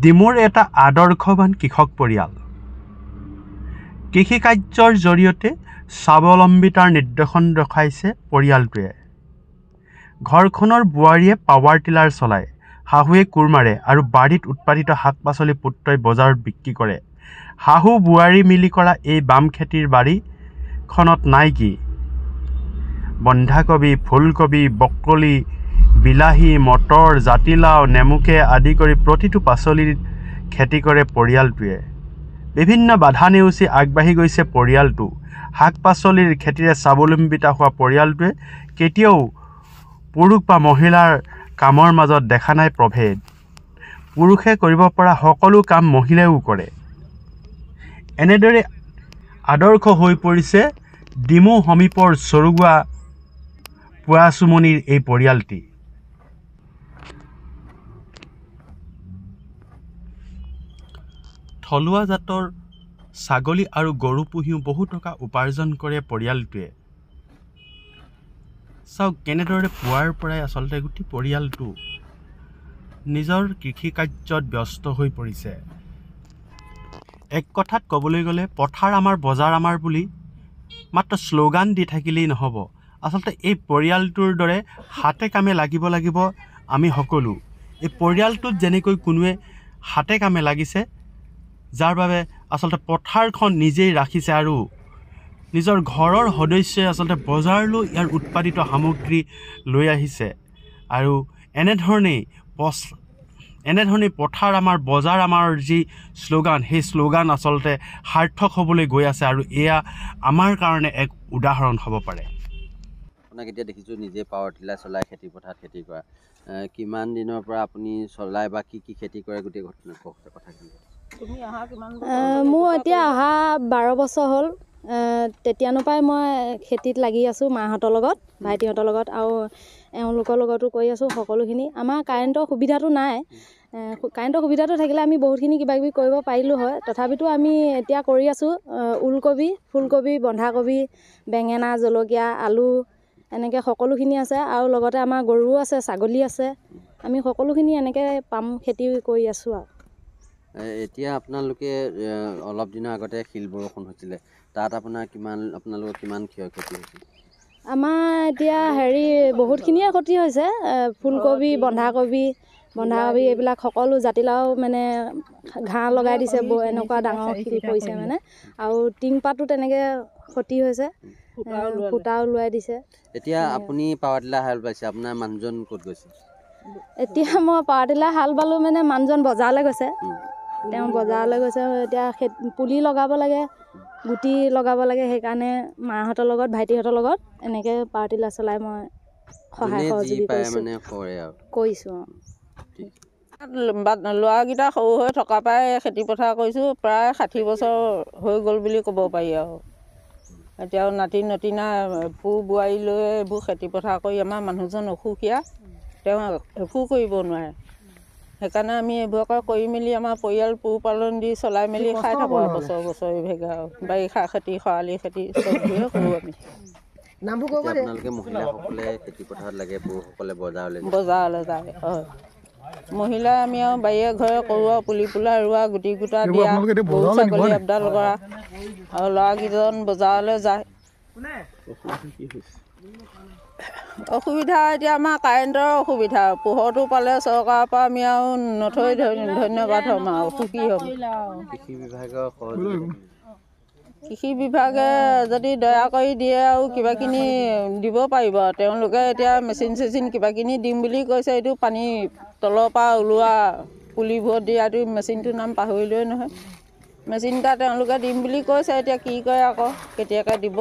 ডিমুৰ এটা আদৰ্শৱান কৃষক পৰিয়াল। কৃষি কাৰ্যৰ জৰিয়তে স্বাৱলম্বিতাৰ নিদৰ্শন দেখাইছে পৰিয়ালটোৱে। ঘৰখনৰ বোৱাৰীয়ে পাৱাৰ টিলাৰ চলায়, শাহুৱে কোৰ মাৰে আৰু বাৰীত উৎপাদিত শাক-পাচলি পুত্ৰই বজাৰত বিক্ৰী কৰে। শাহু বোৱাৰী মিলি কৰা এই বাম খেতিৰ বাৰীখনত নাই কি? বন্ধাকবি, ফুলকবি, ব্ৰকলি, বিলাহী, মটৰ, জাতিলাও, নেমুকে আদি কৰি প্ৰতিটো পাচলিৰ খেতি কৰে পৰিয়ালটোৱে। বিভিন্ন বাধা নেওচি আগবাঢ়ি গৈছে পৰিয়ালটো। শাক-পাচলিৰ খেতিৰে স্বাৱলম্বিতা হোৱা পৰিয়ালটোৱে কেতিয়াও পুৰুষ বা মহিলাৰ কামৰ মাজত দেখা নাই প্ৰভেদ। পুৰুষে কৰিব পৰা সকলো কাম মহিলাইও কৰে। এনেদৰে আদৰ্শ হৈ পৰিছে ডিমু সমীপৰ চৰুগুৱা পোৱাচুমনিৰ এই পৰিয়ালটি। থলুৱা জাতৰ ছাগলী আৰু গৰু পুহিও বহু টকা উপাৰ্জন কৰে পৰিয়ালটোৱে। চাওক কেনেদৰে পুৱাৰ পৰাই আচলতে গোটেই পৰিয়ালটো নিজৰ কৃষি কাৰ্যত ব্যস্ত হৈ পৰিছে। এক কথাত ক'বলৈ গ'লে পথাৰ আমাৰ বজাৰ আমাৰ বুলি মাত্ৰ শ্লোগান দি থাকিলেই নহ'ব। আচলতে এই পৰিয়ালটোৰ দৰে হাতে কামে লাগিব আমি সকলো। এই পৰিয়ালটোত যেনেকৈ কোনোৱে হাতে কামে লাগিছে, যাৰ বাবে আচলতে পথাৰখন নিজেই ৰাখিছে আৰু নিজৰ ঘৰৰ সদস্যই আচলতে বজাৰলৈ ইয়াৰ উৎপাদিত সামগ্ৰী লৈ আহিছে। আৰু এনেধৰণেই পথাৰ আমাৰ বজাৰ আমাৰ যি শ্লোগান, সেই শ্লোগান আচলতে সাৰ্থক হ'বলৈ গৈ আছে আৰু এয়া আমাৰ কাৰণে এক উদাহৰণ হ'ব পাৰে। আপোনাক এতিয়া দেখিছোঁ নিজে পাৱাৰ টিলাৰ চলাই খেতি পথাৰত খেতি কৰা। কিমান দিনৰ পৰা আপুনি চলাই বা কি খেতি কৰে গোটেই কথাখিনি? মোৰ এতিয়া অহা 12 বছৰ হ'ল। তেতিয়ানো পৰাই মই খেতিত লাগি আছোঁ মাহঁতৰ লগত, ভাইটিহঁতৰ লগত আৰু এওঁলোকৰ লগতো কৰি আছোঁ সকলোখিনি। আমাৰ কাৰেণ্টৰ সুবিধাটো নাই। কাৰেণ্টৰ সুবিধাটো থাকিলে আমি বহুতখিনি কিবাকিবি কৰিব পাৰিলোঁ হয়। তথাপিতো আমি এতিয়া কৰি আছোঁ ওলকবি, ফুলকবি, বন্ধাকবি, বেঙেনা, জলকীয়া, আলু এনেকৈ সকলোখিনি আছে আৰু লগতে আমাৰ গৰুও আছে, ছাগলী আছে। আমি সকলোখিনি এনেকৈ পাম খেতি কৰি আছোঁ আৰু। এতিয়া আপোনালোকে অলপ দিনৰ আগতে শিল বৰষুণ হৈছিলে, তাত আপোনালোকৰ কিমান ক্ষয়ক্ষতি হৈছে? আমাৰ এতিয়া বহুতখিনিয়ে ক্ষতি হৈছে। ফুলকবি, বন্ধাকবি এইবিলাক সকলো, জাতিলাও মানে ঘাঁহ লগাই দিছে, এনেকুৱা ডাঙৰ শিল পৰিছে মানে। আৰু টিংপাতো তেনেকৈ ক্ষতি হৈছে, ফুটাও লোৱাই দিছে। এতিয়া আপুনি পাৱাৰ টিলাৰ হাল বাইছে, আপোনাৰ মানুহজন ক'ত গৈছে? এতিয়া মই পাৱাৰ টিলাৰ হাল বালোঁ মানে মানুহজন বজাৰলৈ গৈছে। তেওঁ বজাৰলৈ গৈছে। এতিয়া পুলি লগাব লাগে, গুটি লগাব লাগে, সেইকাৰণে মাহঁতৰ লগত ভাইটিহঁতৰ লগত এনেকৈ পাৱাৰ টিলাৰ চলাই মই সহায় সহযোগী কৰিছোঁ। ল'ৰাকেইটা সৰু হৈ থকা পৰাই খেতি পথাৰ কৰিছোঁ। প্ৰায় 60 বছৰ হৈ গ'ল বুলি ক'ব পাৰি আৰু। এতিয়াও নাতিনা বোৱাৰী লৈ এইবোৰ খেতি পথাৰ কৰি আমাৰ মানুহজন অসুখীয়া, তেওঁ একো কৰিব নোৱাৰে। সেইকাৰণে আমি এইবোৰকে কৰি মেলি আমাৰ পৰিয়াল পোহপালন দি চলাই মেলি খাই থাকোঁ আৰু বছৰ ইভাগে আৰু। বাৰিষা খেতি, খৰালি খেতি চববোৰে কৰোঁ আমি। আপোনালোকে মহিলাসকলে খেতি পথাৰত লাগে, পুৰুষসকলে বজাৰলৈ যায়। হয়, মহিলাই আমি আৰু বাৰীয়ে ঘৰে কৰোঁ আৰু পুলি পোলা ৰোৱা, গুটি গোটা দিয়া, গৰু ছাগলী আপডাল কৰা আৰু ল'ৰাকেইজন বজাৰলৈ যায়। অসুবিধা এতিয়া আমাৰ কাৰেণ্টৰ অসুবিধা। পোহৰটো পালে চৰকাৰৰ পৰা আমি আৰু নথৈ ধন্যবাদ হ'ম আৰু সুখী হ'ম। কৃষি বিভাগে যদি দয়া কৰি দিয়ে আৰু কিবাকিনি দিব পাৰিব। তেওঁলোকে এতিয়া মেচিন কিবাকিনি দিম বুলি কৈছে। এইটো পানী তলৰ পৰা ওলোৱা পুলিবোৰত দিয়াটো মেচিনটোৰ নাম পাহৰিলোৱে নহয়। মেচিন এটা তেওঁলোকে দিম বুলি কৈছে, এতিয়া কি কৰে আকৌ, কেতিয়াকৈ দিব।